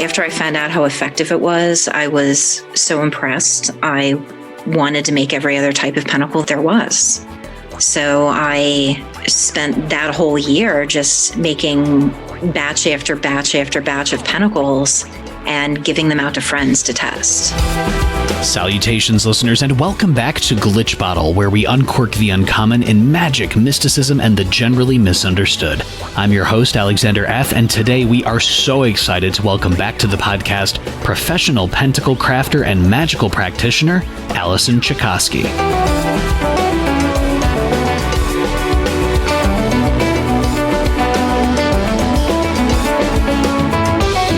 After I found out how effective it was, I was so impressed. I wanted to make every other type of pentacle there was. So I spent that whole year just making batch after batch after batch of pentacles and giving them out to friends to test. Salutations, listeners, and welcome back to Glitch Bottle, where we uncork the uncommon in magic, mysticism, and the generally misunderstood. I'm your host, Alexander F., and today we are so excited to welcome back to the podcast professional pentacle crafter and magical practitioner, Alison Chicosky.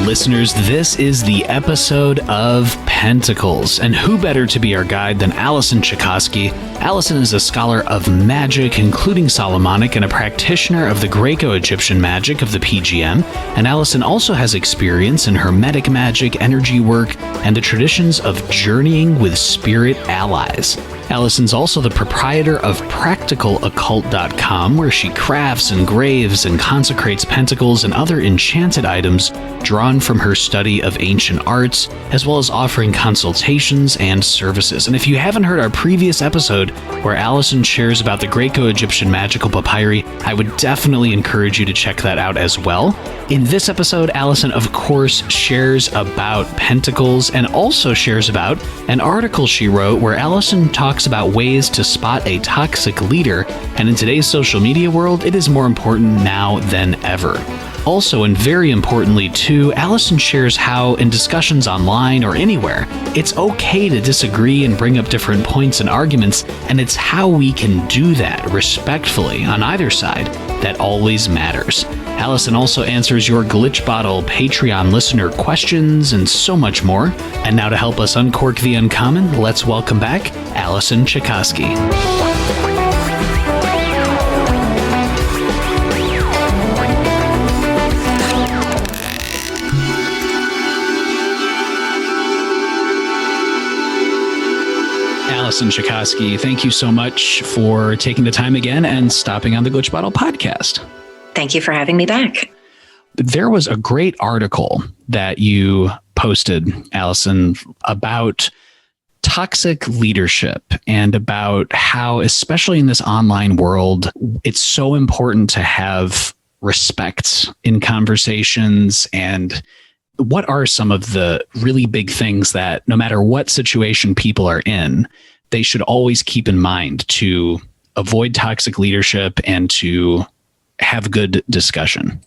Listeners, this is the episode of Pentacles, and who better to be our guide than Alison Chicosky? Alison is a scholar of magic, including Solomonic, and a practitioner of the Greco-Egyptian magic of the PGM, and Alison also has experience in Hermetic magic, energy work, and the traditions of journeying with spirit allies. Alison's also the proprietor of PracticalOccult.com, where she crafts, engraves, and consecrates pentacles and other enchanted items drawn from her study of ancient arts, as well as offering consultations and services. And if you haven't heard our previous episode where Alison shares about the Greco-Egyptian magical papyri, I would definitely encourage you to check that out as well. In this episode, Alison, of course, shares about pentacles and also shares about an article she wrote where Alison talks about ways to spot a toxic leader, and in today's social media world, it is more important now than ever. Also, and very importantly too, Alison shares how in discussions online or anywhere, it's okay to disagree and bring up different points and arguments, and it's how we can do that respectfully on either side that always matters. Alison also answers your Glitch Bottle Patreon listener questions and so much more. And now to help us uncork the uncommon, let's welcome back Alison Chicosky. Alison Chicosky, thank you so much for taking the time again and stopping on the Glitch Bottle podcast. Thank you for having me back. There was a great article that you posted, Alison, about toxic leadership and about how, especially in this online world, it's so important to have respect in conversations. And what are some of the really big things that no matter what situation people are in, they should always keep in mind to avoid toxic leadership and to have good discussion?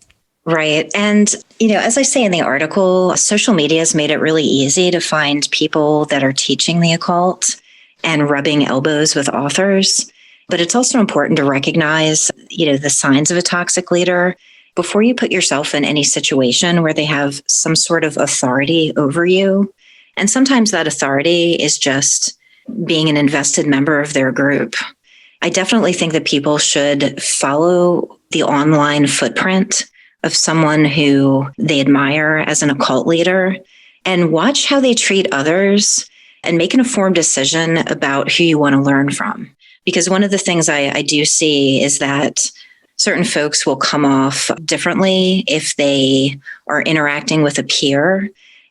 Right. And, as I say in the article, social media has made it really easy to find people that are teaching the occult and rubbing elbows with authors. But it's also important to recognize, the signs of a toxic leader before you put yourself in any situation where they have some sort of authority over you. And sometimes that authority is just being an invested member of their group. I definitely think that people should follow the online footprint of someone who they admire as an occult leader and watch how they treat others and make an informed decision about who you want to learn from. Because one of the things I do see is that certain folks will come off differently if they are interacting with a peer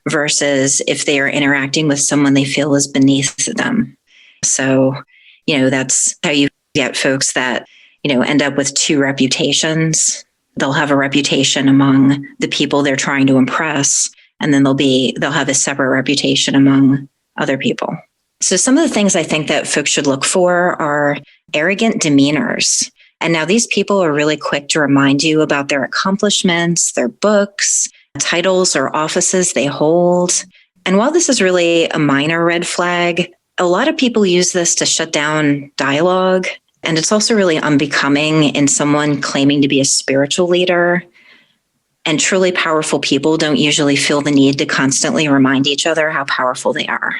versus if they are interacting with someone they feel is beneath them. So, that's how you get folks that, end up with two reputations. They'll have a reputation among the people they're trying to impress, and then they'll have a separate reputation among other people. So some of the things I think that folks should look for are arrogant demeanors. And now these people are really quick to remind you about their accomplishments, their books, titles or offices they hold. And while this is really a minor red flag, a lot of people use this to shut down dialogue. And it's also really unbecoming in someone claiming to be a spiritual leader. And truly powerful people don't usually feel the need to constantly remind each other how powerful they are.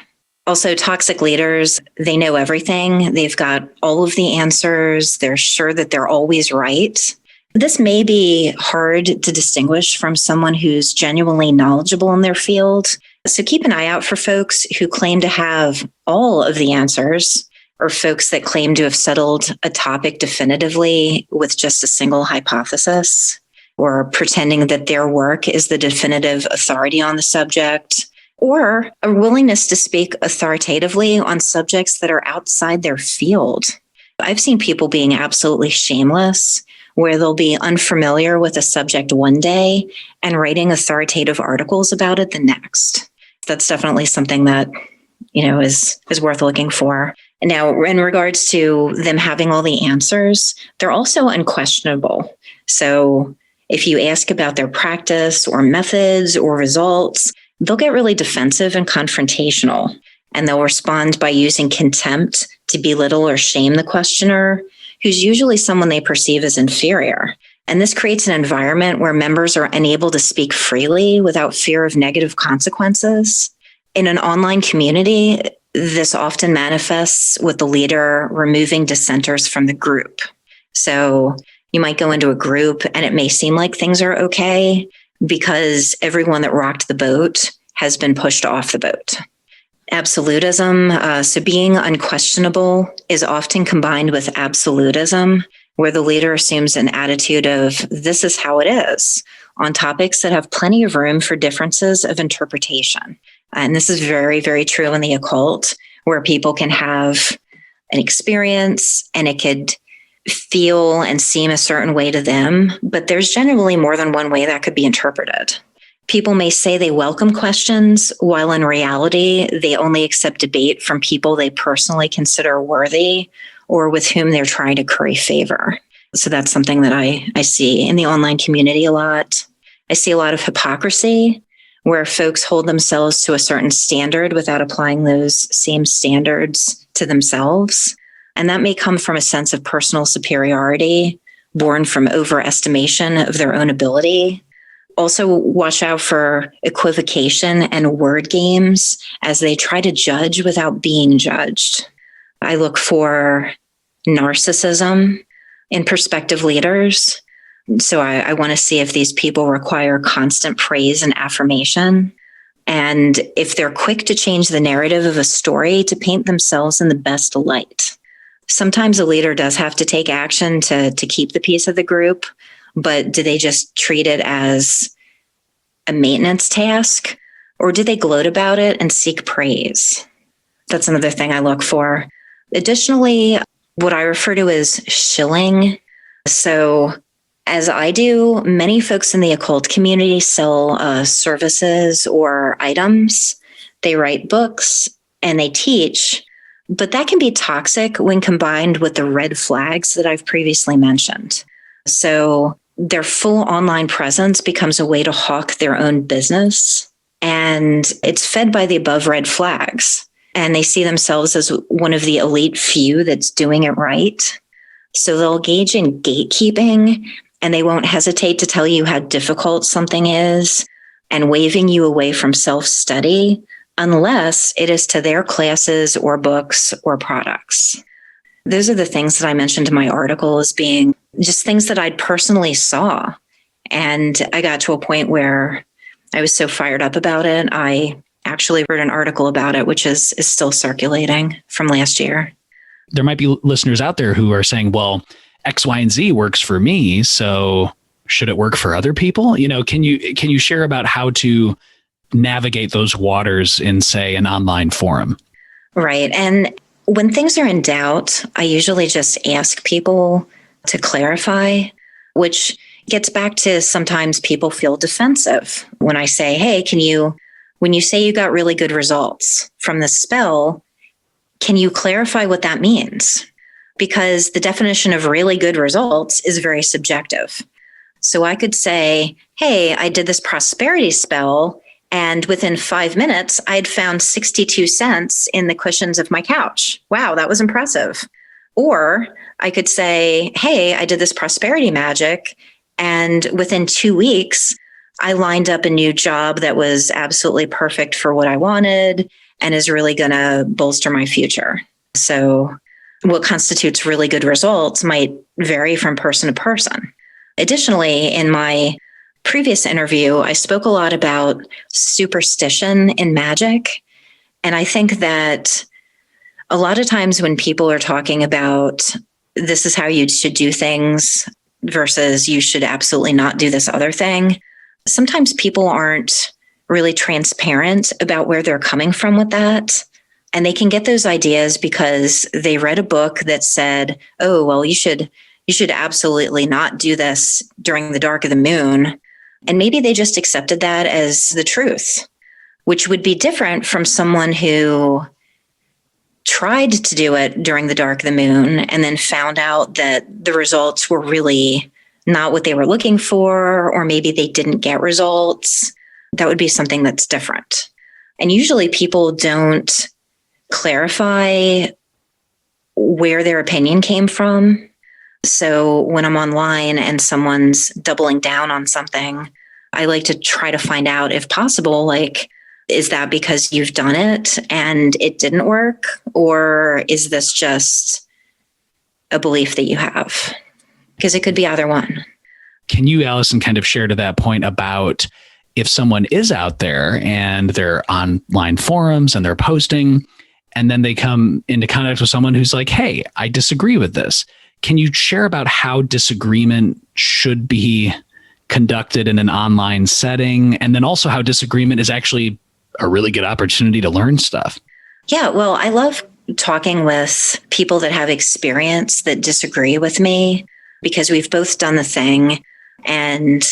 Also, toxic leaders, they know everything. They've got all of the answers. They're sure that they're always right. This may be hard to distinguish from someone who's genuinely knowledgeable in their field. So keep an eye out for folks who claim to have all of the answers, or folks that claim to have settled a topic definitively with just a single hypothesis. or pretending that their work is the definitive authority on the subject, or a willingness to speak authoritatively on subjects that are outside their field. I've seen people being absolutely shameless, where they'll be unfamiliar with a subject one day and writing authoritative articles about it the next. That's definitely something that, is worth looking for. Now, in regards to them having all the answers, they're also unquestionable. So if you ask about their practice or methods or results, they'll get really defensive and confrontational, and they'll respond by using contempt to belittle or shame the questioner, who's usually someone they perceive as inferior. And this creates an environment where members are unable to speak freely without fear of negative consequences. In an online community, this often manifests with the leader removing dissenters from the group. So you might go into a group and it may seem like things are okay because everyone that rocked the boat has been pushed off the boat. Absolutism, so being unquestionable, is often combined with absolutism, where the leader assumes an attitude of this is how it is on topics that have plenty of room for differences of interpretation. And this is very, very true in the occult, where people can have an experience and it could feel and seem a certain way to them, but there's generally more than one way that could be interpreted. People may say they welcome questions, while in reality, they only accept debate from people they personally consider worthy or with whom they're trying to curry favor. So that's something that I see in the online community a lot. I see a lot of hypocrisy, where folks hold themselves to a certain standard without applying those same standards to themselves. And that may come from a sense of personal superiority, born from overestimation of their own ability. Also, watch out for equivocation and word games as they try to judge without being judged. I look for narcissism in prospective leaders. So I want to see if these people require constant praise and affirmation, and if they're quick to change the narrative of a story to paint themselves in the best light. Sometimes a leader does have to take action to keep the peace of the group, but do they just treat it as a maintenance task, or do they gloat about it and seek praise? That's another thing I look for. Additionally, what I refer to as shilling. So as I do, many folks in the occult community sell services or items. They write books and they teach, but that can be toxic when combined with the red flags that I've previously mentioned. So their full online presence becomes a way to hawk their own business, and it's fed by the above red flags. And they see themselves as one of the elite few that's doing it right. So they'll engage in gatekeeping, and they won't hesitate to tell you how difficult something is and waving you away from self-study unless it is to their classes or books or products. Those are the things that I mentioned in my article as being just things that I'd personally saw. And I got to a point where I was so fired up about it, I actually wrote an article about it, which is still circulating from last year. There might be listeners out there who are saying, well, X, Y, and Z works for me, so should it work for other people? Can you share about how to navigate those waters in, say, an online forum? Right. And when things are in doubt, I usually just ask people to clarify, which gets back to sometimes people feel defensive when I say, hey, when you say you got really good results from this spell, can you clarify what that means? Because the definition of really good results is very subjective. So I could say, hey, I did this prosperity spell, and within 5 minutes, I'd found 62 cents in the cushions of my couch. Wow, that was impressive. Or I could say, hey, I did this prosperity magic, and within 2 weeks, I lined up a new job that was absolutely perfect for what I wanted and is really going to bolster my future. So what constitutes really good results might vary from person to person. Additionally, in my previous interview, I spoke a lot about superstition in magic. And I think that a lot of times when people are talking about this is how you should do things, versus you should absolutely not do this other thing. Sometimes people aren't really transparent about where they're coming from with that. And they can get those ideas because they read a book that said, oh, well, you should absolutely not do this during the dark of the moon. And maybe they just accepted that as the truth, which would be different from someone who tried to do it during the dark of the moon and then found out that the results were really not what they were looking for, or maybe they didn't get results. That would be something that's different. And usually people don't clarify where their opinion came from. So when I'm online and someone's doubling down on something, I like to try to find out, if possible, like, is that because you've done it and it didn't work? Or is this just a belief that you have? Because it could be either one. Can you, Alison, kind of share to that point about if someone is out there and they're online forums and they're posting, and then they come into contact with someone who's like, hey, I disagree with this. Can you share about how disagreement should be conducted in an online setting? And then also how disagreement is actually a really good opportunity to learn stuff? Yeah, well, I love talking with people that have experience that disagree with me because we've both done the thing. And,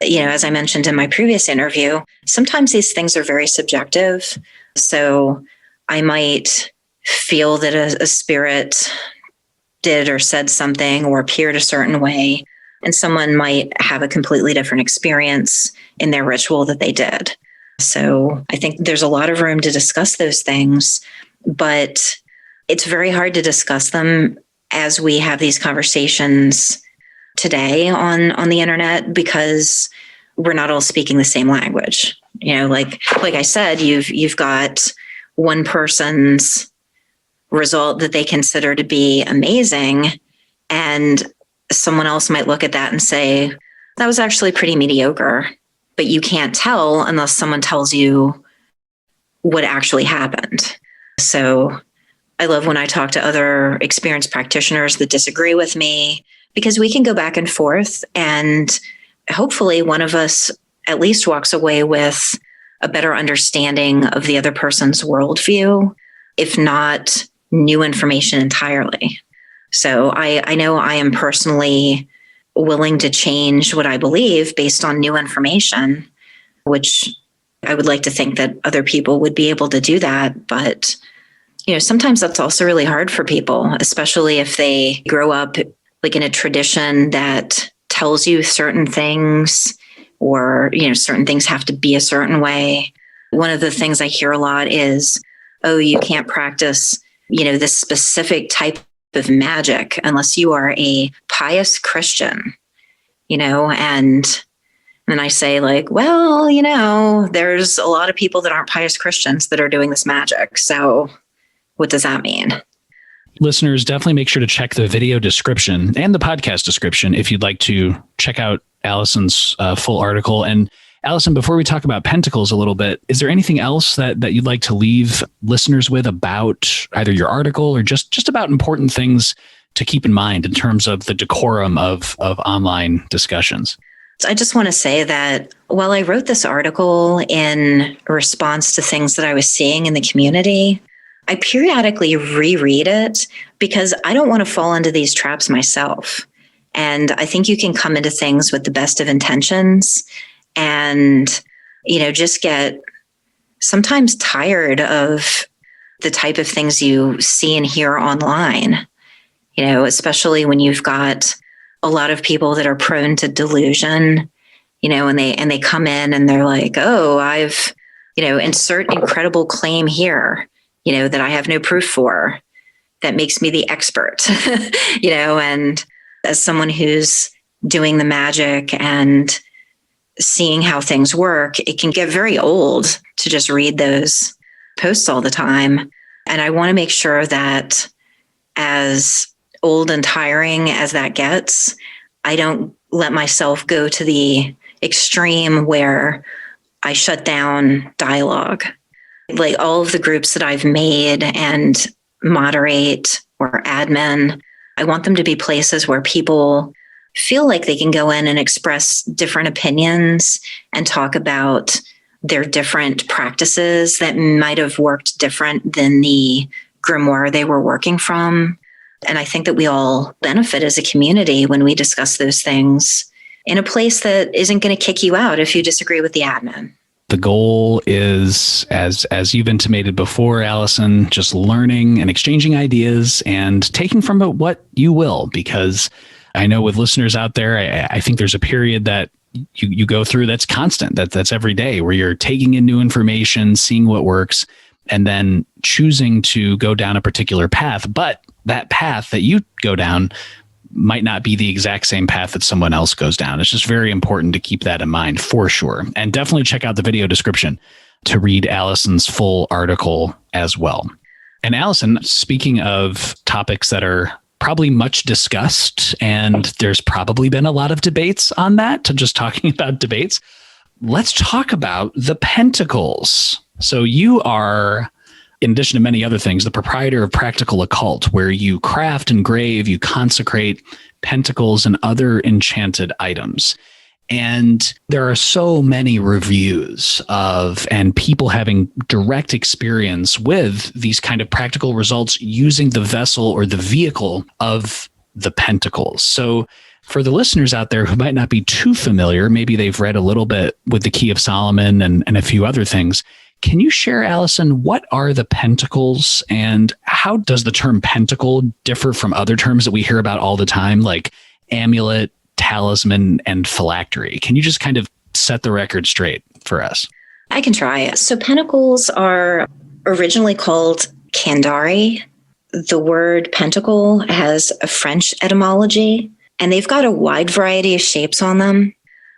as I mentioned in my previous interview, sometimes these things are very subjective. So I might feel that a spirit did or said something or appeared a certain way, and someone might have a completely different experience in their ritual that they did. So I think there's a lot of room to discuss those things, but it's very hard to discuss them as we have these conversations today on the internet because we're not all speaking the same language. Like I said, you've got one person's result that they consider to be amazing, and someone else might look at that and say, that was actually pretty mediocre. But you can't tell unless someone tells you what actually happened. So I love when I talk to other experienced practitioners that disagree with me, because we can go back and forth, and hopefully one of us at least walks away with a better understanding of the other person's worldview, if not new information entirely. So I know I am personally willing to change what I believe based on new information, which I would like to think that other people would be able to do that. But, sometimes that's also really hard for people, especially if they grow up like in a tradition that tells you certain things, or, certain things have to be a certain way. One of the things I hear a lot is, oh, you can't practice, this specific type of magic unless you are a pious Christian, and then I say, like, well, there's a lot of people that aren't pious Christians that are doing this magic. So what does that mean? Listeners, definitely make sure to check the video description and the podcast description if you'd like to check out Alison's full article. And Alison, before we talk about Pentacles a little bit, is there anything else that you'd like to leave listeners with about either your article or just about important things to keep in mind in terms of the decorum of online discussions? I just want to say that while I wrote this article in response to things that I was seeing in the community, I periodically reread it because I don't want to fall into these traps myself. And I think you can come into things with the best of intentions and, just get sometimes tired of the type of things you see and hear online, especially when you've got a lot of people that are prone to delusion, and they come in and they're like, oh, I've, insert incredible claim here, that I have no proof for, that makes me the expert, and as someone who's doing the magic and seeing how things work, it can get very old to just read those posts all the time. And I want to make sure that as old and tiring as that gets, I don't let myself go to the extreme where I shut down dialogue. Like all of the groups that I've made and moderate or admin, I want them to be places where people feel like they can go in and express different opinions and talk about their different practices that might have worked different than the grimoire they were working from. And I think that we all benefit as a community when we discuss those things in a place that isn't going to kick you out if you disagree with the admin. The goal is, as you've intimated before, Alison, just learning and exchanging ideas and taking from it what you will, because I know with listeners out there, I think there's a period that you go through that's constant, that's every day, where you're taking in new information, seeing what works, and then choosing to go down a particular path. But that path that you go down might not be the exact same path that someone else goes down. It's just very important to keep that in mind for sure. And definitely check out the video description to read Alison's full article as well. And Alison, speaking of topics that are probably much discussed, and there's probably been a lot of debates on that, to just talking about debates, let's talk about the Pentacles. So you are, in addition to many other things, the proprietor of Practical Occult, where you craft, engrave, you consecrate pentacles and other enchanted items. And there are so many reviews of and people having direct experience with these kind of practical results using the vessel or the vehicle of the pentacles. So for the listeners out there who might not be too familiar, maybe they've read a little bit with the Key of Solomon and a few other things. Can you share, Alison, what are the pentacles and how does the term pentacle differ from other terms that we hear about all the time, like amulet, talisman, and phylactery? Can you just kind of set the record straight for us? I can try. So pentacles are originally called candari. The word pentacle has a French etymology, and they've got a wide variety of shapes on them.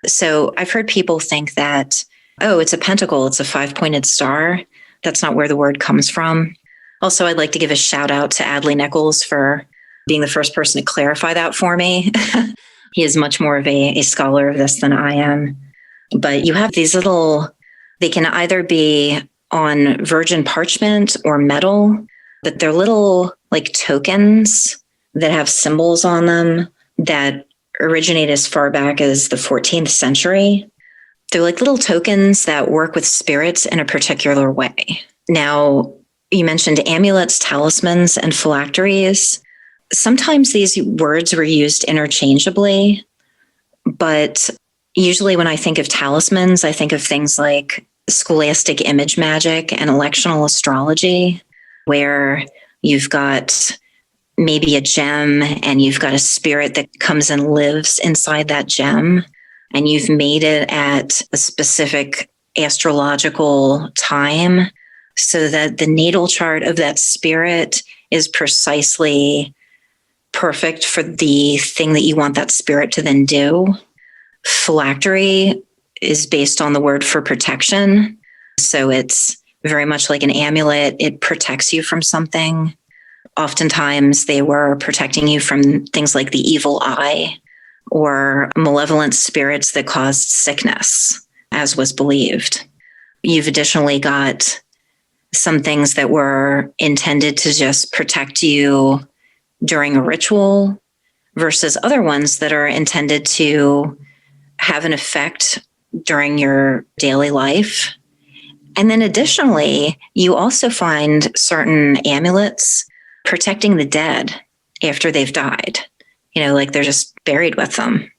So I've heard people think that, oh, it's a pentacle, it's a 5-pointed star. That's not where the word comes from. Also, I'd like to give a shout out to Adley Nichols for being the first person to clarify that for me. He is much more of a scholar of this than I am. But you have these little, they can either be on virgin parchment or metal, but they're little like tokens that have symbols on them that originate as far back as the 14th century. They're like little tokens that work with spirits in a particular way. Now, you mentioned amulets, talismans, and phylacteries. Sometimes these words were used interchangeably, but usually when I think of talismans, I think of things like scholastic image magic and electional astrology, where you've got maybe a gem and you've got a spirit that comes and lives inside that gem, and you've made it at a specific astrological time so that the natal chart of that spirit is precisely perfect for the thing that you want that spirit to then do. Phylactery is based on the word for protection. So it's very much like an amulet. It protects you from something. Oftentimes they were protecting you from things like the evil eye or malevolent spirits that caused sickness, as was believed. You've additionally got some things that were intended to just protect you during a ritual versus other ones that are intended to have an effect during your daily life. And then additionally, you also find certain amulets protecting the dead after they've died. You know, like they're just buried with them.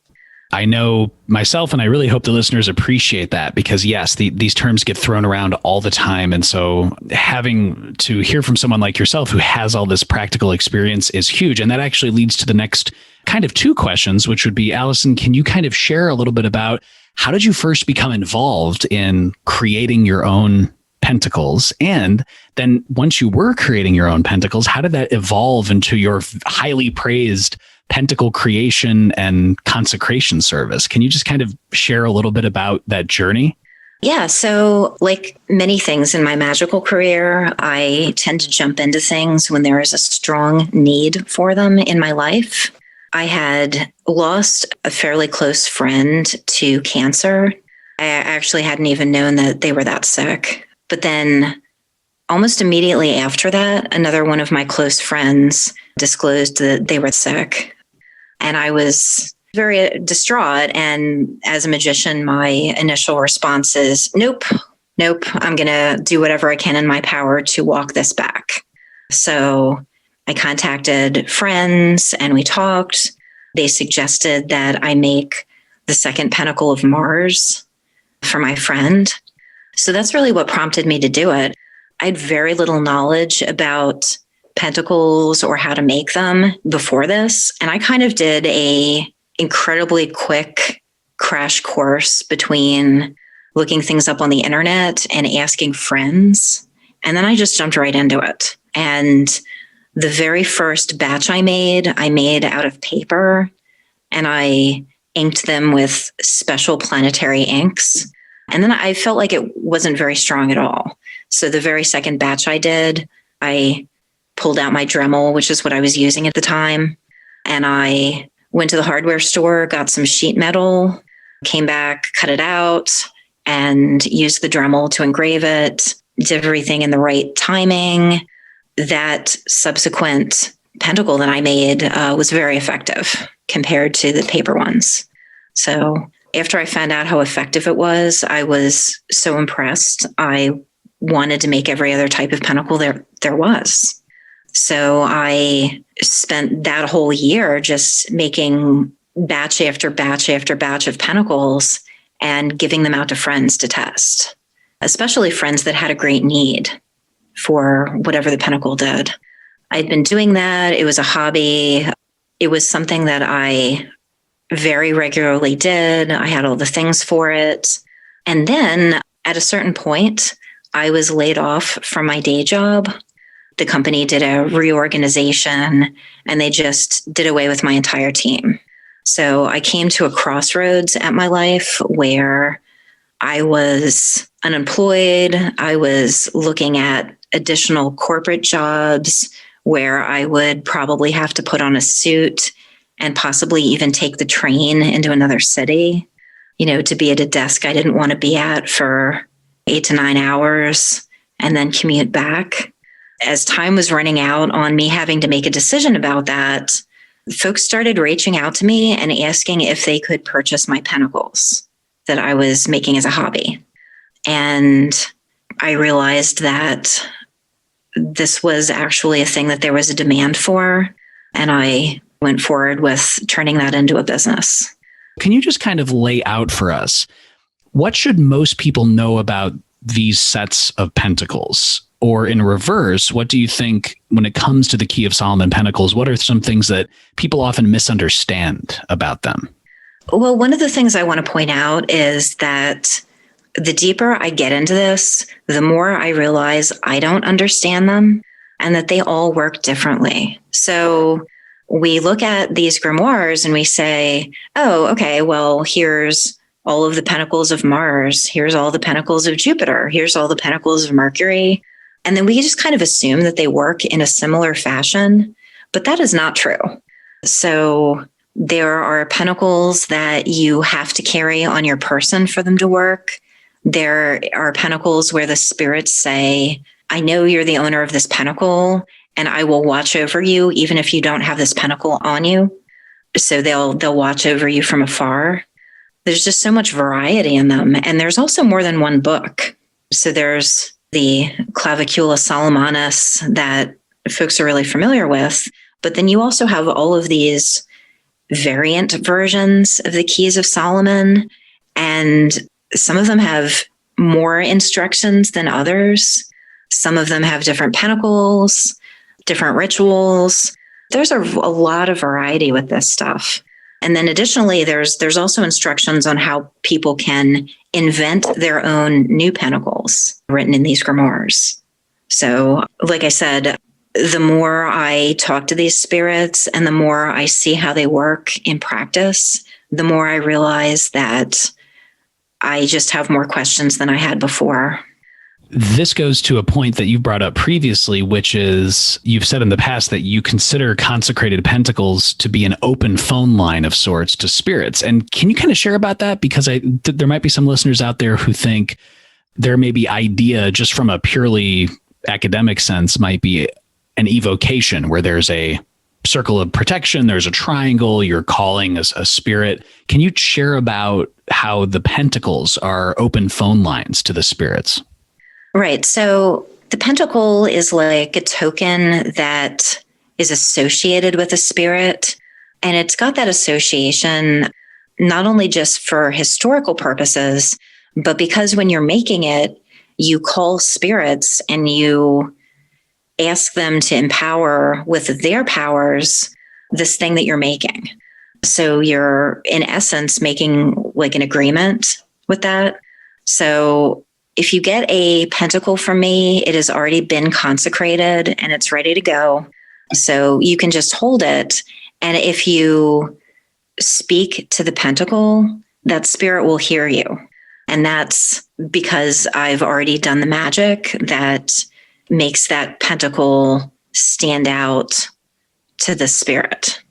I know myself, and I really hope the listeners appreciate that, because yes, these terms get thrown around all the time. And so having to hear from someone like yourself who has all this practical experience is huge. And that actually leads to the next kind of two questions, which would be, Alison, can you kind of share a little bit about how did you first become involved in creating your own pentacles? And then once you were creating your own pentacles, how did that evolve into your highly praised pentacle creation and consecration service? Can you just kind of share a little bit about that journey? Yeah. So like many things in my magical career, I tend to jump into things when there is a strong need for them in my life. I had lost a fairly close friend to cancer. I actually hadn't even known that they were that sick. But then almost immediately after that, another one of my close friends disclosed that they were sick. And I was very distraught. And as a magician, my initial response is, nope, I'm going to do whatever I can in my power to walk this back. So I contacted friends and we talked. They suggested that I make the second pentacle of Mars for my friend. So that's really what prompted me to do it. I had very little knowledge about pentacles or how to make them before this. And I kind of did a incredibly quick crash course between looking things up on the internet and asking friends. And then I just jumped right into it. And the very first batch I made out of paper, and I inked them with special planetary inks. And then I felt like it wasn't very strong at all. So the very second batch I did, I pulled out my Dremel, which is what I was using at the time. And I went to the hardware store, got some sheet metal, came back, cut it out, and used the Dremel to engrave it, did everything in the right timing. That subsequent pentacle that I made was very effective compared to the paper ones. So after I found out how effective it was, I was so impressed. I wanted to make every other type of pentacle there was. So I spent that whole year just making batch after batch after batch of pentacles and giving them out to friends to test, especially friends that had a great need for whatever the pentacle did. I'd been doing that. It was a hobby. It was something that I very regularly did. I had all the things for it. And then at a certain point, I was laid off from my day job. The company did a reorganization and they just did away with my entire team. So I came to a crossroads at my life where I was unemployed. I was looking at additional corporate jobs where I would probably have to put on a suit and possibly even take the train into another city, to be at a desk I didn't want to be at for 8 to 9 hours and then commute back. As time was running out on me having to make a decision about that, folks started reaching out to me and asking if they could purchase my pentacles that I was making as a hobby. And I realized that this was actually a thing that there was a demand for. And I went forward with turning that into a business. Can you just kind of lay out for us, what should most people know about these sets of pentacles? Or in reverse, what do you think when it comes to the Key of Solomon pentacles? What are some things that people often misunderstand about them? Well, one of the things I want to point out is that the deeper I get into this, the more I realize I don't understand them and that they all work differently. So we look at these grimoires and we say, oh, okay, well, here's all of the pentacles of Mars. Here's all the pentacles of Jupiter. Here's all the pentacles of Mercury. And then we just kind of assume that they work in a similar fashion, but that is not true. So there are pentacles that you have to carry on your person for them to work. There are pentacles where the spirits say, I know you're the owner of this pentacle and I will watch over you even if you don't have this pentacle on you. So they'll watch over you from afar. There's just so much variety in them. And there's also more than one book. So there's the Clavicula Solomonus that folks are really familiar with. But then you also have all of these variant versions of the Keys of Solomon. And some of them have more instructions than others. Some of them have different pentacles, different rituals. There's a lot of variety with this stuff. And then additionally, there's also instructions on how people can invent their own new pentacles written in these grimoires. So, like I said, the more I talk to these spirits and the more I see how they work in practice, the more I realize that I just have more questions than I had before. This goes to a point that you brought up previously, which is you've said in the past that you consider consecrated pentacles to be an open phone line of sorts to spirits. And can you kind of share about that? Because there might be some listeners out there who think there may be idea just from a purely academic sense might be an evocation where there's a circle of protection, there's a triangle, you're calling a spirit. Can you share about how the pentacles are open phone lines to the spirits? Right. So the pentacle is like a token that is associated with a spirit. And it's got that association not only just for historical purposes, but because when you're making it, you call spirits and you ask them to empower with their powers this thing that you're making. So you're in essence making like an agreement with that. So if you get a pentacle from me, it has already been consecrated and it's ready to go. So you can just hold it. And if you speak to the pentacle, that spirit will hear you. And that's because I've already done the magic that makes that pentacle stand out to the spirit.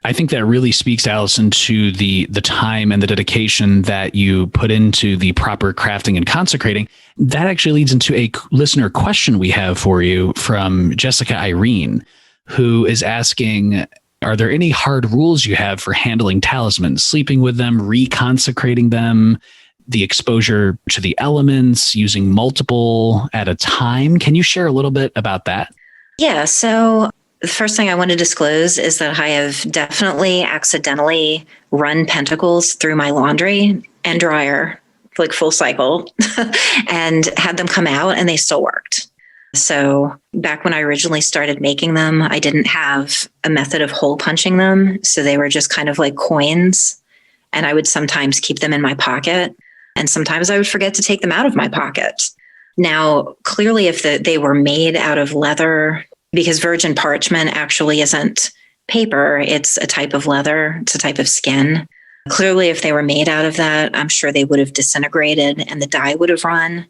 I think that really speaks, Alison, to the time and the dedication that you put into the proper crafting and consecrating. That actually leads into a listener question we have for you from Jessica Irene, who is asking, are there any hard rules you have for handling talismans, sleeping with them, reconsecrating them, the exposure to the elements, using multiple at a time? Can you share a little bit about that? Yeah. So the first thing I want to disclose is that I have definitely accidentally run pentacles through my laundry and dryer, like full cycle, and had them come out and they still worked. So back when I originally started making them, I didn't have a method of hole punching them. So they were just kind of like coins. And I would sometimes keep them in my pocket. And sometimes I would forget to take them out of my pocket. Now, clearly, if they were made out of leather, because virgin parchment actually isn't paper, it's a type of leather, it's a type of skin. Clearly, if they were made out of that, I'm sure they would have disintegrated and the dye would have run,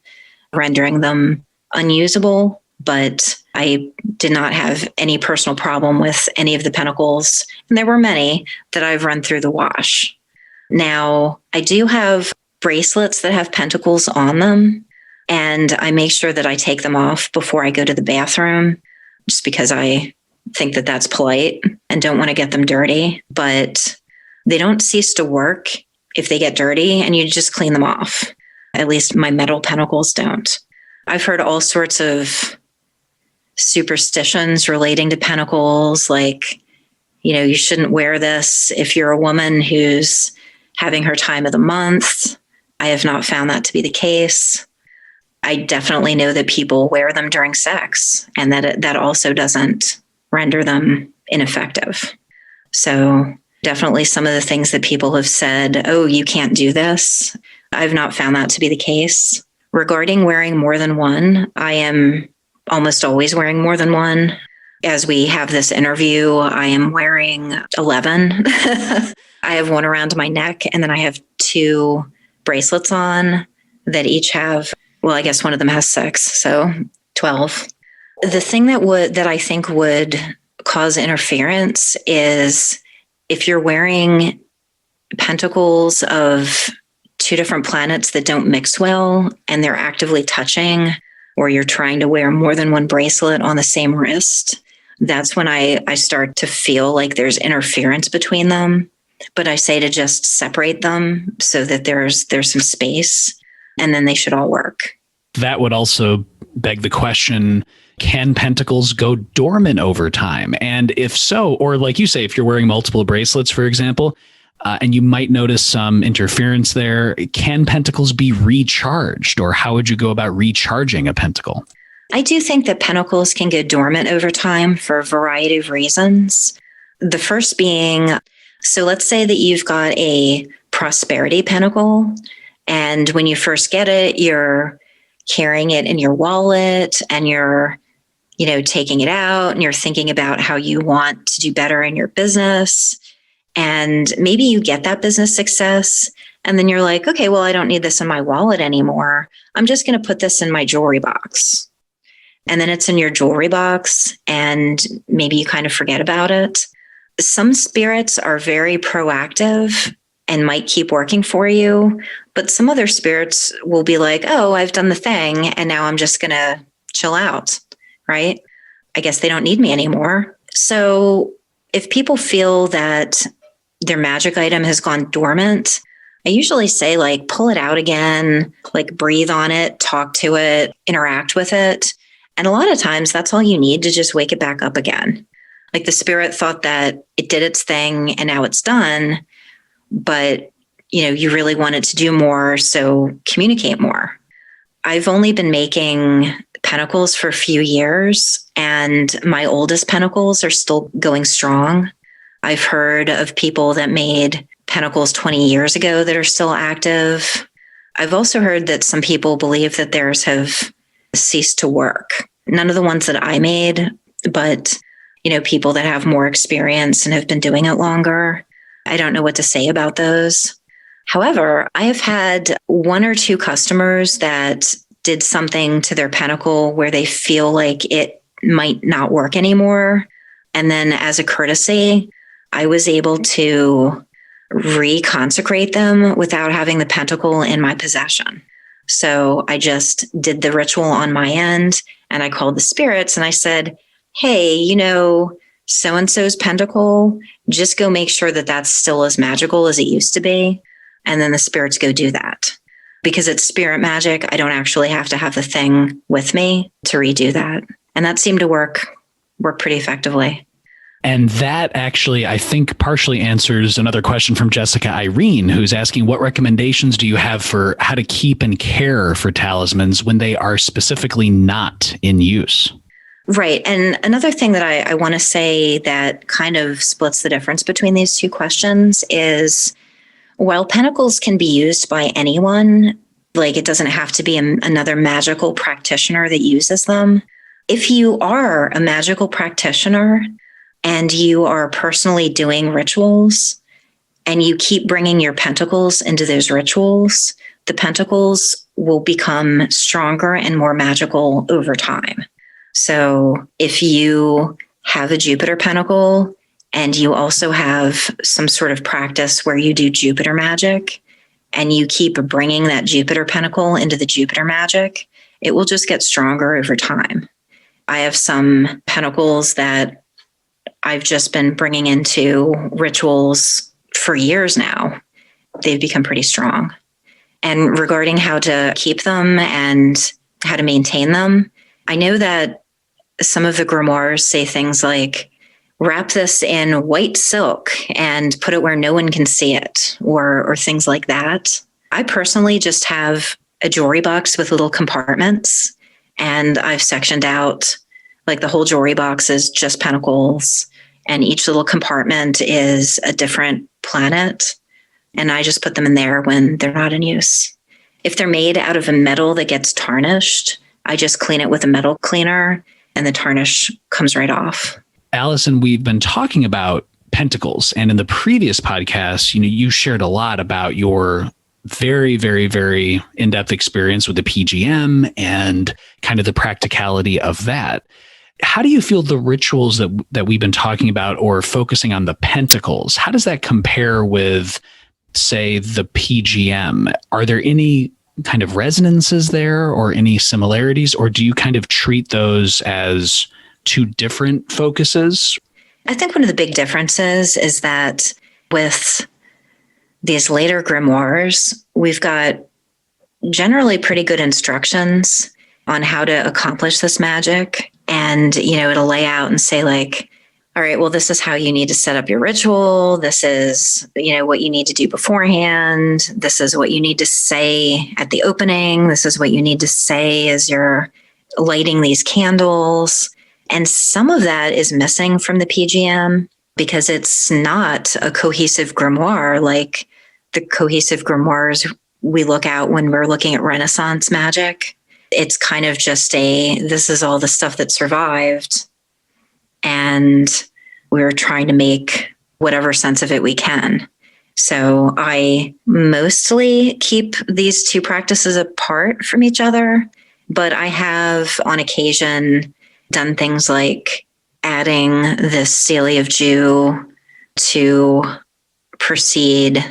rendering them unusable. But I did not have any personal problem with any of the pentacles. And there were many that I've run through the wash. Now, I do have bracelets that have pentacles on them, and I make sure that I take them off before I go to the bathroom, just because I think that that's polite and don't want to get them dirty. But they don't cease to work if they get dirty, and you just clean them off. At least my metal pentacles don't. I've heard all sorts of superstitions relating to pentacles, like, you shouldn't wear this if you're a woman who's having her time of the month. I have not found that to be the case. I definitely know that people wear them during sex, and that also doesn't render them ineffective. So definitely some of the things that people have said, oh, you can't do this. I've not found that to be the case. Regarding wearing more than one, I am almost always wearing more than one. As we have this interview, I am wearing 11. I have one around my neck, and then I have 2 bracelets on that each have, well, I guess one of them has 6, so 12. The thing that I think would cause interference is if you're wearing pentacles of 2 different planets that don't mix well and they're actively touching, or you're trying to wear more than one bracelet on the same wrist. That's when I start to feel like there's interference between them. But I say to just separate them so that there's some space, and then they should all work. That would also beg the question, can pentacles go dormant over time? And if so, or like you say, if you're wearing multiple bracelets, for example, and you might notice some interference there, can pentacles be recharged, or how would you go about recharging a pentacle? I do think that pentacles can go dormant over time for a variety of reasons. The first being, so let's say that you've got a prosperity pentacle, and when you first get it, you're carrying it in your wallet and you're, taking it out and you're thinking about how you want to do better in your business. And maybe you get that business success and then you're like, okay, well, I don't need this in my wallet anymore. I'm just going to put this in my jewelry box. And then it's in your jewelry box and maybe you kind of forget about it. Some spirits are very proactive and might keep working for you, but some other spirits will be like, oh, I've done the thing and now I'm just going to chill out, right? I guess they don't need me anymore. So if people feel that their magic item has gone dormant, I usually say, like, pull it out again, like breathe on it, talk to it, interact with it. And a lot of times that's all you need to just wake it back up again. Like the spirit thought that it did its thing and now it's done, but you really want it to do more, so communicate more. I've only been making pentacles for a few years, and my oldest pentacles are still going strong. I've heard of people that made pentacles 20 years ago that are still active. I've also heard that some people believe that theirs have ceased to work. None of the ones that I made, but people that have more experience and have been doing it longer. I don't know what to say about those. However, I have had one or two customers that did something to their pentacle where they feel like it might not work anymore. And then as a courtesy, I was able to reconsecrate them without having the pentacle in my possession. So I just did the ritual on my end, and I called the spirits and I said, hey, so-and-so's pentacle, just go make sure that that's still as magical as it used to be. And then the spirits go do that. Because it's spirit magic, I don't actually have to have the thing with me to redo that. And that seemed to work pretty effectively. And that actually, I think, partially answers another question from Jessica Irene, who's asking, what recommendations do you have for how to keep and care for talismans when they are specifically not in use? Right. And another thing that I want to say that kind of splits the difference between these two questions is, while pentacles can be used by anyone, like it doesn't have to be another magical practitioner that uses them. If you are a magical practitioner and you are personally doing rituals and you keep bringing your pentacles into those rituals, the pentacles will become stronger and more magical over time. So if you have a Jupiter pentacle and you also have some sort of practice where you do Jupiter magic and you keep bringing that Jupiter pentacle into the Jupiter magic, it will just get stronger over time. I have some pentacles that I've just been bringing into rituals for years now. They've become pretty strong. And regarding how to keep them and how to maintain them, I know that some of the grimoires say things like, wrap this in white silk and put it where no one can see it, or things like that. I personally just have a jewelry box with little compartments, and I've sectioned out, like, the whole jewelry box is just pentacles, and each little compartment is a different planet, and I just put them in there when they're not in use. If they're made out of a metal that gets tarnished, I just clean it with a metal cleaner, and the tarnish comes right off. Alison, we've been talking about pentacles, and in the previous podcast, you shared a lot about your very, very, very in-depth experience with the PGM and kind of the practicality of that. How do you feel the rituals that we've been talking about, or focusing on the pentacles, how does that compare with, say, the PGM? Are there any kind of resonances there or any similarities, or do you kind of treat those as two different focuses? I think one of the big differences is that with these later grimoires, we've got generally pretty good instructions on how to accomplish this magic. And, it'll lay out and say, like, all right, well, this is how you need to set up your ritual. This is, what you need to do beforehand. This is what you need to say at the opening. This is what you need to say as you're lighting these candles. And some of that is missing from the PGM because it's not a cohesive grimoire like the cohesive grimoires we look at when we're looking at Renaissance magic. It's kind of just this is all the stuff that survived, and we're trying to make whatever sense of it we can. So I mostly keep these two practices apart from each other, but I have on occasion done things like adding this Sealy of Jew to precede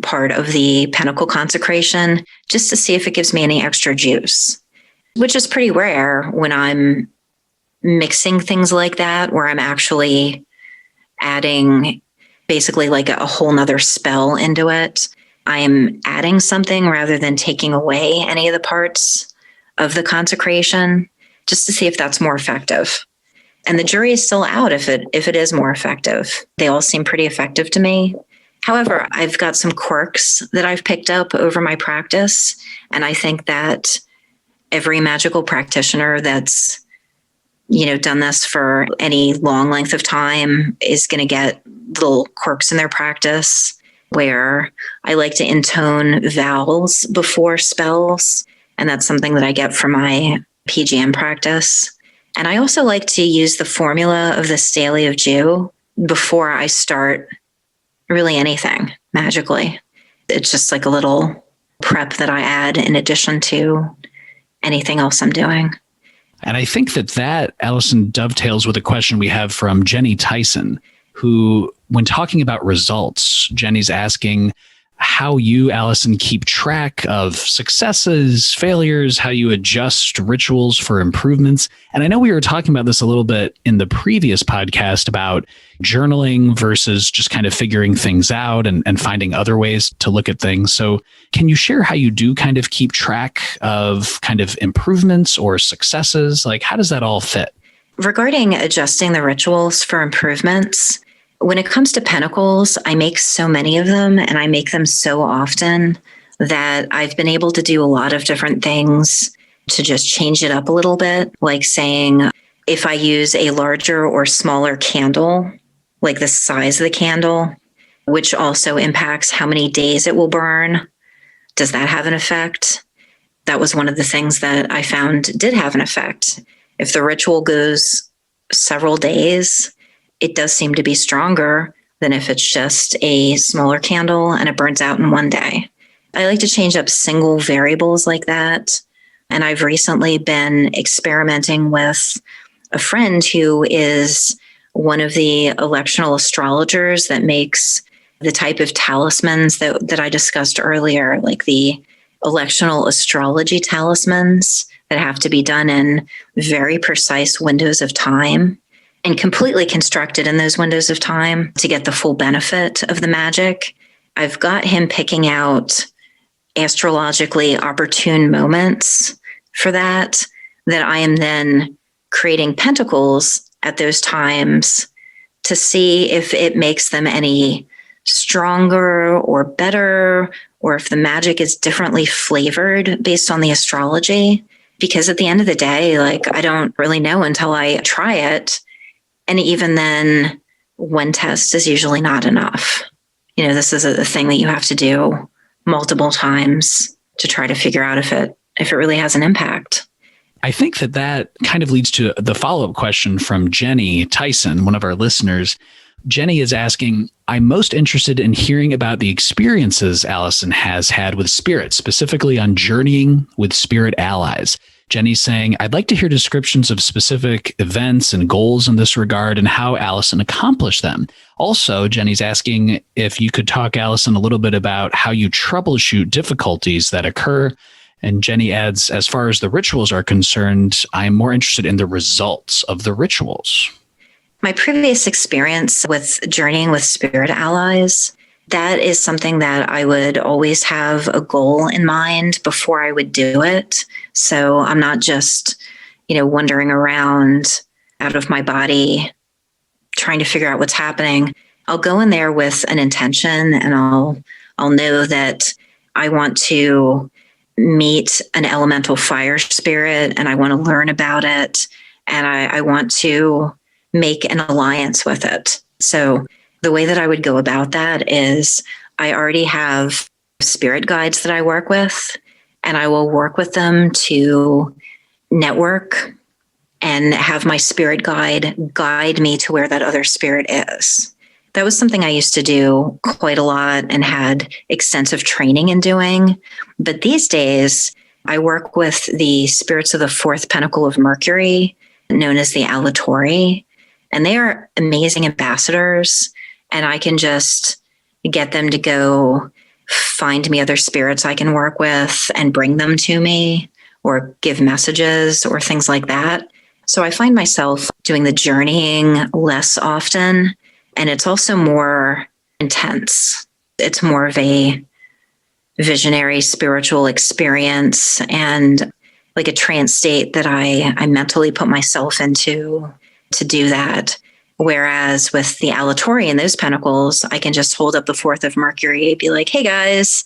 part of the Pentacle consecration, just to see if it gives me any extra juice, which is pretty rare when I'm mixing things like that, where I'm actually adding basically like a whole nother spell into it. I am adding something rather than taking away any of the parts of the consecration, just to see if that's more effective. And the jury is still out if it is more effective. They all seem pretty effective to me. However, I've got some quirks that I've picked up over my practice. And I think that every magical practitioner that's, done this for any long length of time is going to get little quirks in their practice where I like to intone vowels before spells. And that's something that I get from my PGM practice. And I also like to use the formula of the Stele of Jew before I start really anything magically. It's just like a little prep that I add in addition to anything else I'm doing. And I think that Alison dovetails with a question we have from Jenny Tyson, who, when talking about results, Jenny's asking how you, Alison, keep track of successes, failures, how you adjust rituals for improvements. And I know we were talking about this a little bit in the previous podcast about journaling versus just kind of figuring things out and finding other ways to look at things. So can you share how you do kind of keep track of kind of improvements or successes? Like, how does that all fit? Regarding adjusting the rituals for improvements, when it comes to pentacles, I make so many of them and I make them so often that I've been able to do a lot of different things to just change it up a little bit. Like saying, if I use a larger or smaller candle, like the size of the candle, which also impacts how many days it will burn, does that have an effect? That was one of the things that I found did have an effect. If the ritual goes several days, it does seem to be stronger than if it's just a smaller candle and it burns out in one day. I like to change up single variables like that. And I've recently been experimenting with a friend who is one of the electional astrologers that makes the type of talismans that I discussed earlier, like the electional astrology talismans that have to be done in very precise windows of time and completely constructed in those windows of time to get the full benefit of the magic. I've got him picking out astrologically opportune moments for that I am then creating pentacles at those times to see if it makes them any stronger or better, or if the magic is differently flavored based on the astrology. Because at the end of the day, like, I don't really know until I try it. And even then, one test is usually not enough. This is a thing that you have to do multiple times to try to figure out if it really has an impact. I think that kind of leads to the follow-up question from Jenny Tyson, one of our listeners. Jenny is asking, I'm most interested in hearing about the experiences Alison has had with spirits, specifically on journeying with spirit allies. Jenny's saying, I'd like to hear descriptions of specific events and goals in this regard and how Alison accomplished them. Also, Jenny's asking if you could talk, Alison, a little bit about how you troubleshoot difficulties that occur. And Jenny adds, as far as the rituals are concerned, I'm more interested in the results of the rituals. My previous experience with journeying with spirit allies, that is something that I would always have a goal in mind before I would do it. So I'm not just, wandering around out of my body, trying to figure out what's happening. I'll go in there with an intention and I'll know that I want to meet an elemental fire spirit and I want to learn about it. And I want to make an alliance with it. So the way that I would go about that is I already have spirit guides that I work with, and I will work with them to network and have my spirit guide me to where that other spirit is. That was something I used to do quite a lot and had extensive training in doing. But these days, I work with the spirits of the fourth pentacle of Mercury, known as the Alatori, and they are amazing ambassadors. And I can just get them to go find me other spirits I can work with and bring them to me or give messages or things like that. So I find myself doing the journeying less often And it's also more intense. It's more of a visionary spiritual experience and like a trance state that I mentally put myself into to do that. Whereas with the aleatory and those pentacles, I can just hold up the fourth of Mercury, be like, hey guys,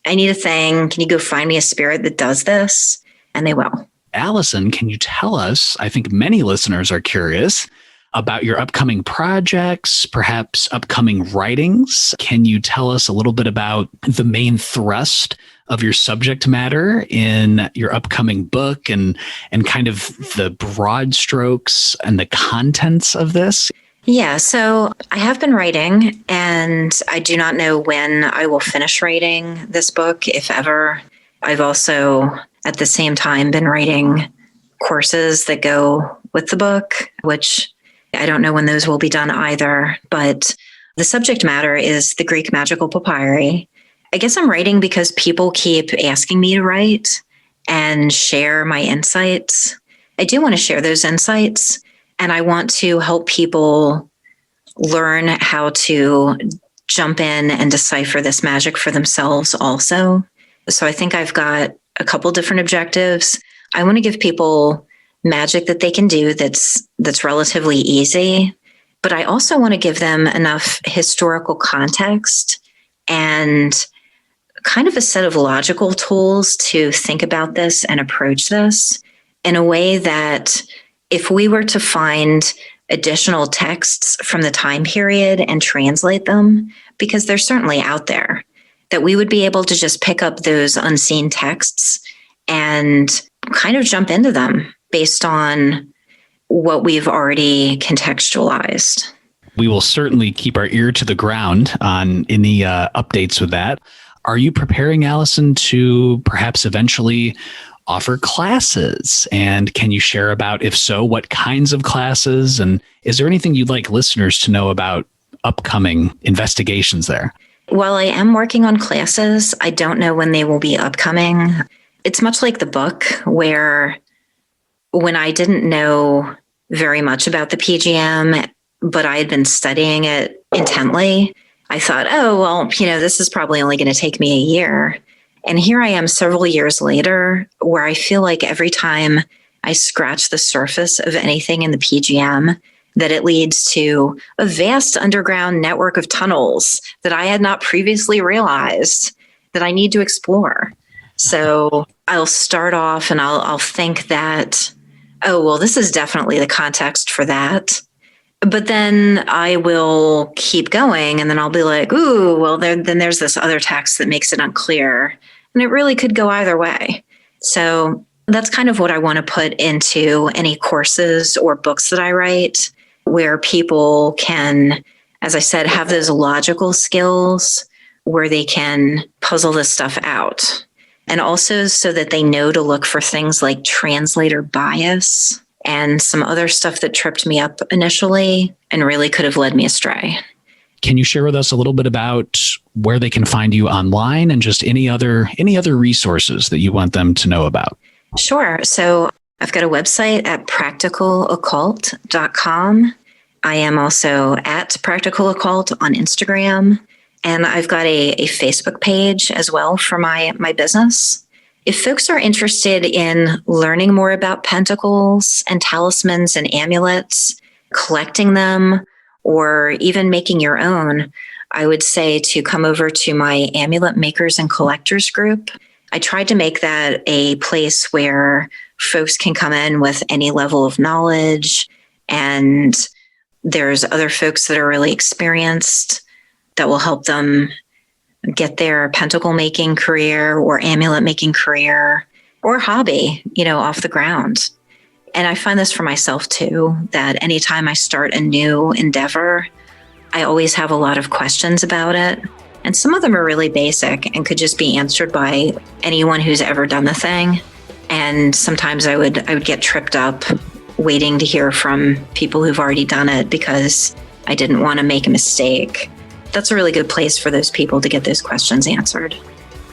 I need a thing. Can you go find me a spirit that does this? And they will. Alison, can you tell us, I think many listeners are curious about your upcoming projects, perhaps upcoming writings. Can you tell us a little bit about the main thrust of your subject matter in your upcoming book and kind of the broad strokes and the contents of this? Yeah, so I have been writing, and I do not know when I will finish writing this book, if ever. I've also, at the same time, been writing courses that go with the book, which I don't know when those will be done either. But the subject matter is the Greek magical papyri. I guess I'm writing because people keep asking me to write and share my insights. I do want to share those insights, and I want to help people learn how to jump in and decipher this magic for themselves also. So I think I've got a couple different objectives. I want to give people magic that they can do that's relatively easy, but I also want to give them enough historical context and kind of a set of logical tools to think about this and approach this in a way that if we were to find additional texts from the time period and translate them, because they're certainly out there, that we would be able to just pick up those unseen texts and kind of jump into them based on what we've already contextualized. We will certainly keep our ear to the ground on any updates with that. Are you preparing, Alison, to perhaps eventually offer classes? And can you share about, if so, what kinds of classes? And is there anything you'd like listeners to know about upcoming investigations there? While I am working on classes, I don't know when they will be upcoming. It's much like the book, where when I didn't know very much about the PGM, but I had been studying it intently, I thought, oh, well, this is probably only going to take me a year. And here I am several years later, where I feel like every time I scratch the surface of anything in the PGM, that it leads to a vast underground network of tunnels that I had not previously realized that I need to explore. So I'll start off and I'll think that, oh, well, this is definitely the context for that. But then I will keep going, and then I'll be like, ooh, well, then there's this other text that makes it unclear. And it really could go either way. So that's kind of what I want to put into any courses or books that I write, where people can, as I said, have those logical skills where they can puzzle this stuff out. And also so that they know to look for things like translator bias and some other stuff that tripped me up initially and really could have led me astray. Can you share with us a little bit about where they can find you online and just any other resources that you want them to know about? Sure. So I've got a website at practicaloccult.com. I am also at Practical Occult on Instagram. And I've got a Facebook page as well for my business. If folks are interested in learning more about pentacles and talismans and amulets, collecting them, or even making your own, I would say to come over to my Amulet Makers and Collectors group. I tried to make that a place where folks can come in with any level of knowledge, and there's other folks that are really experienced that will help them get their pentacle making career or amulet making career or hobby, off the ground. And I find this for myself too, that anytime I start a new endeavor, I always have a lot of questions about it. And some of them are really basic and could just be answered by anyone who's ever done the thing. And sometimes I would get tripped up waiting to hear from people who've already done it because I didn't want to make a mistake. That's a really good place for those people to get those questions answered.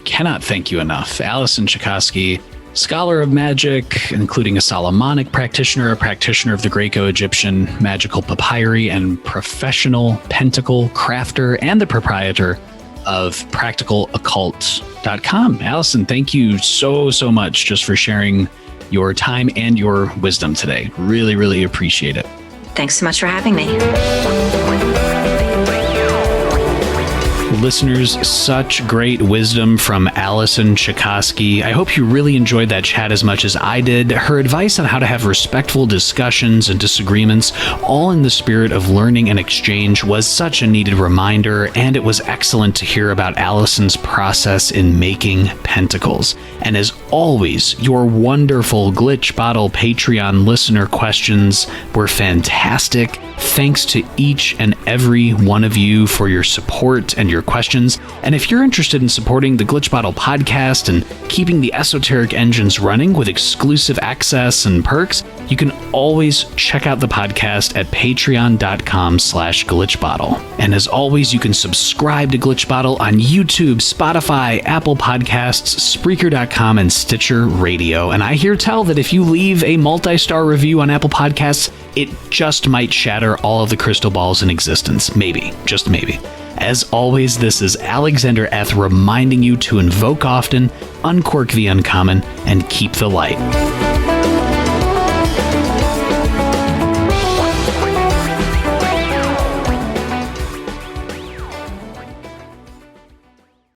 Cannot thank you enough. Alison Chicosky, Scholar of magic, including a Solomonic practitioner, a practitioner of the Greco-Egyptian magical papyri, and professional pentacle crafter, and the proprietor of practicaloccult.com. Alison, thank you so much just for sharing your time and your wisdom today. Really appreciate it. Thanks so much for having me. Listeners, such great wisdom from Alison Chicosky. I hope you really enjoyed that chat as much as I did. Her advice on how to have respectful discussions and disagreements, all in the spirit of learning and exchange, was such a needed reminder, and it was excellent to hear about Alison's process in making pentacles. And as always, your wonderful Glitch Bottle Patreon listener questions were fantastic. Thanks to each and every one of you for your support and your questions. And if you're interested in supporting the Glitch Bottle podcast and keeping the esoteric engines running with exclusive access and perks, you can always check out the podcast at patreon.com/glitchbottle. And as always, you can subscribe to Glitch Bottle on YouTube, Spotify, Apple Podcasts, Spreaker.com, and Stitcher Radio. And I hear tell that if you leave a multi-star review on Apple Podcasts, it just might shatter all of the crystal balls in existence. Maybe, just maybe. As always, this is Alexander Eth reminding you to invoke often, uncork the uncommon, and keep the light.